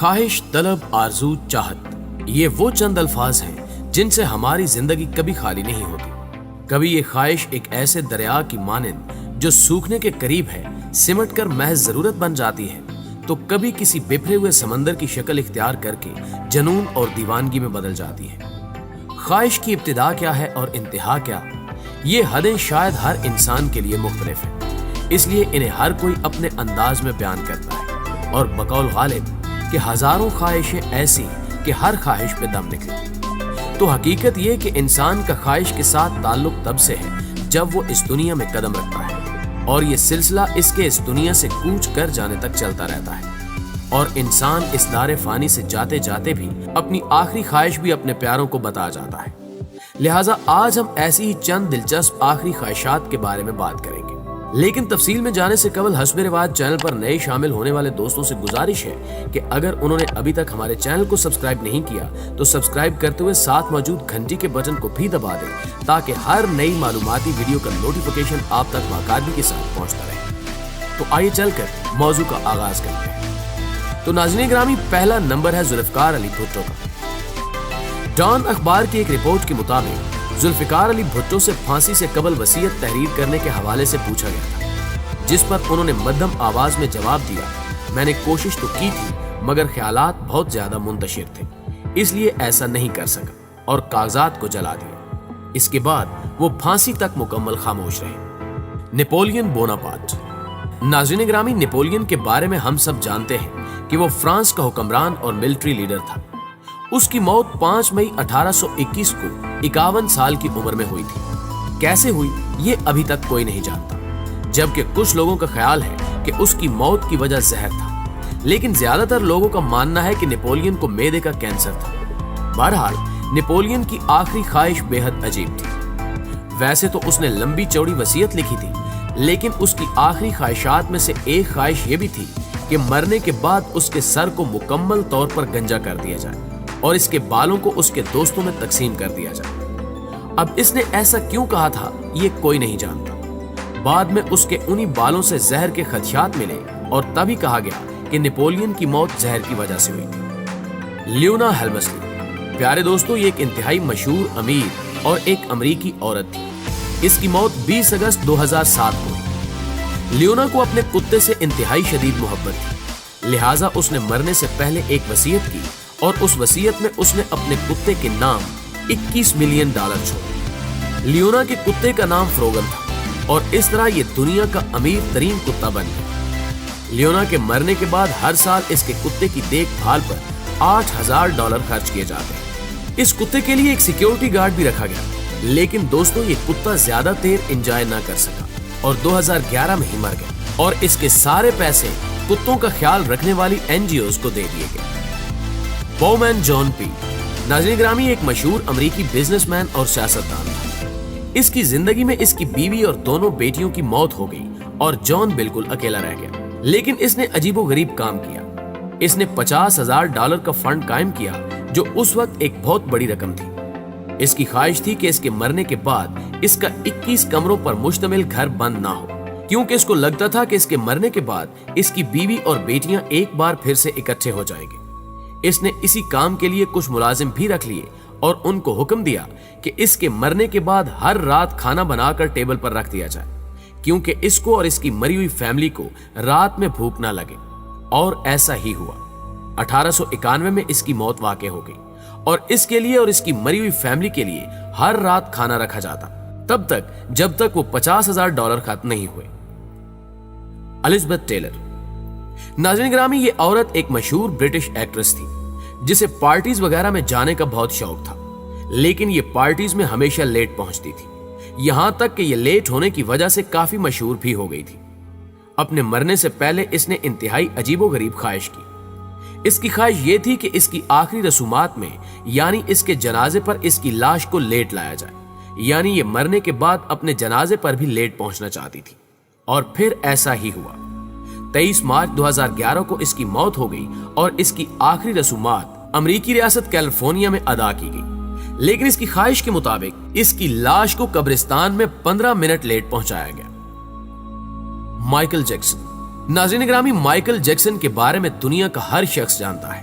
خواہش، طلب، آرزو، چاہت، یہ وہ چند الفاظ ہیں جن سے ہماری زندگی کبھی خالی نہیں ہوتی۔ کبھی یہ خواہش ایک ایسے دریا کی مانند جو سوکھنے کے قریب ہے سمٹ کر محض ضرورت بن جاتی ہے، تو کبھی کسی بکھرے ہوئے سمندر کی شکل اختیار کر کے جنون اور دیوانگی میں بدل جاتی ہے۔ خواہش کی ابتدا کیا ہے اور انتہا کیا، یہ حدیں شاید ہر انسان کے لیے مختلف ہیں، اس لیے انہیں ہر کوئی اپنے انداز میں بیان کرتا ہے، اور بقول غالب کہ ہزاروں خواہشیں ایسی کہ ہر خواہش پہ دم نکلے۔ تو حقیقت یہ کہ انسان کا خواہش کے ساتھ تعلق تب سے ہے جب وہ اس دنیا میں قدم رکھتا ہے، اور یہ سلسلہ اس کے اس دنیا سے کوچ کر جانے تک چلتا رہتا ہے، اور انسان اس دار فانی سے جاتے جاتے بھی اپنی آخری خواہش بھی اپنے پیاروں کو بتا جاتا ہے۔ لہٰذا آج ہم ایسی ہی چند دلچسپ آخری خواہشات کے بارے میں بات کریں گے، لیکن تفصیل میں جانے سے قبل حسب رواج چینل پر نئے شامل ہونے والے دوستوں سے گزارش ہے کہ اگر انہوں نے ابھی تک ہمارے چینل کو سبسکرائب نہیں کیا تو سبسکرائب کرتے ہوئے ساتھ موجود گھنٹی کے بٹن کو بھی دبا دیں تاکہ ہر نئی معلوماتی ویڈیو کا نوٹیفیکیشن آپ تک باقاعدگی کے ساتھ پہنچتا رہے۔ تو آئیے چل کر موضوع کا آغاز کرتے ہیں۔ تو ناظرین گرامی، پہلا نمبر ہے ذوالفقار علی بھٹو کا۔ ڈان اخبار کی ایک رپورٹ کے مطابق ذوالفقار علی بھٹو سے پھانسی سے قبل وصیت تحریر کرنے کے حوالے سے پوچھا گیا تھا، جس پر انہوں نے مدھم آواز میں جواب دیا، میں نے کوشش تو کی تھی مگر خیالات بہت زیادہ منتشر تھے، اس لیے ایسا نہیں کر سکا اور کاغذات کو جلا دیا۔ اس کے بعد وہ پھانسی تک مکمل خاموش رہے۔ Napoleon Bonaparte. ناظرین گرامی، نیپولین کے بارے میں ہم سب جانتے ہیں کہ وہ فرانس کا حکمران اور ملٹری لیڈر تھا۔ اس کی موت 5 مئی 1821 کو 51 سال کی عمر میں ہوئی تھی۔ کیسے ہوئی یہ ابھی تک کوئی نہیں جانتا، جبکہ کچھ لوگوں کا خیال ہے کہ اس کی موت کی وجہ زہر تھا، لیکن زیادہ تر لوگوں کا ماننا ہے کہ نیپولین کو معدے کا کینسر تھا۔ بہرحال نیپولین کی آخری خواہش بے حد عجیب تھی۔ ویسے تو اس نے لمبی چوڑی وصیت لکھی تھی، لیکن اس کی آخری خواہشات میں سے ایک خواہش یہ بھی تھی کہ مرنے کے بعد اس کے سر کو مکمل طور پر گنجا کر دیا جائے اور اس کے بالوں کو اس کے دوستوں میں تقسیم کر دیا جائے۔ اب اس نے ایسا کیوں کہا تھا یہ کوئی نہیں جانتا۔ بعد میں اس کے انہی بالوں سے زہر کے خدشات ملے اور تبھی کہا گیا کہ نیپولین کی موت زہر کی وجہ سے ہوئی تھی۔ لیونا ہیلمسلی۔ پیارے دوستو، یہ ایک انتہائی مشہور امیر اور ایک امریکی عورت تھی۔ اس کی موت 20 اگست 2007 کو ہوئی۔ لیونا کو اپنے کتے سے انتہائی شدید محبت تھی، لہٰذا اس نے مرنے سے پہلے ایک وصیت کی اور اس وصیت میں اس نے اپنے کتے کے نام $21 ملین چھوڑے۔ لیونا کے کتے کا نام فروگن تھا اور اس طرح یہ دنیا کا امیر ترین کتا بن گیا۔ لیونا کے مرنے کے بعد ہر سال اس کے کتے کی دیکھ بھال پر $8,000 خرچ کیے جاتے ہیں۔ اس کتے کے لیے ایک سیکیورٹی گارڈ بھی رکھا گیا، لیکن دوستو یہ کتا زیادہ دیر انجوائے نہ کر سکا اور 2011 میں ہی مر گیا، اور اس کے سارے پیسے کتوں کا خیال رکھنے والی NGOs کو دے دیے گئے۔ بومین جان پی۔ ناظرین گرامی، ایک مشہور امریکی بزنس مین اور سیاستدان تھا۔ اس کی زندگی میں اس کی بیوی اور دونوں بیٹیوں کی موت ہو گئی اور جان بالکل اکیلا رہ گیا، لیکن اس نے عجیب و غریب کام کیا۔ اس نے $50,000 کا فنڈ قائم کیا جو اس وقت ایک بہت بڑی رقم تھی۔ اس کی خواہش تھی کہ اس کے مرنے کے بعد اس کا 21 کمروں پر مشتمل گھر بند نہ ہو، کیونکہ اس کو لگتا تھا کہ اس کے مرنے کے بعد اس کی بیوی اور بیٹیاں ایک بار پھر سے اکٹھے ہو جائیں گے۔ اس نے اسی کام کے لیے کچھ ملازم بھی رکھ لیے اور ان کو حکم دیا کہ اس کے مرنے کے بعد ہر رات کھانا بنا کر ٹیبل پر رکھ دیا جائے، کیونکہ اس کو اور اس کی مری ہوئی فیملی کو رات میں بھوک نہ لگے۔ اور ایسا ہی ہوا۔ 1891 میں اس کی موت واقع ہو گئی اور اس کے لیے اور اس کی مری ہوئی فیملی کے لیے ہر رات کھانا رکھا جاتا، تب تک جب تک وہ $50,000 ختم نہیں ہوئے۔ Elizabeth Taylor. ناظرین گرامی، یہ عورت ایک مشہور برٹش ایکٹریس تھی جسے پارٹیز وغیرہ میں جانے کا بہت شوق تھا، لیکن یہ پارٹیز میں ہمیشہ لیٹ پہنچتی تھی، یہاں تک کہ یہ لیٹ ہونے کی وجہ سے کافی مشہور بھی ہو گئی تھی۔ اپنے مرنے سے پہلے اس نے انتہائی عجیب و غریب خواہش کی۔ اس کی خواہش یہ تھی کہ اس کی آخری رسومات میں، یعنی اس کے جنازے پر اس کی لاش کو لیٹ لایا جائے، یعنی یہ مرنے کے بعد اپنے جنازے پر بھی لیٹ پہنچنا چاہتی تھی، اور پھر ایسا ہی ہوا۔ 23 مارچ 2011 کو اس کی موت ہو گئی اور اس کی آخری رسومات امریکی ریاست کیلیفورنیا میں ادا کی گئی، لیکن اس کی خواہش کے مطابق اس کی لاش کو قبرستان میں 15 منٹ لیٹ پہنچایا گیا۔ Michael Jackson. ناظرین گرامی، مائیکل جیکسن کے بارے میں دنیا کا ہر شخص جانتا ہے۔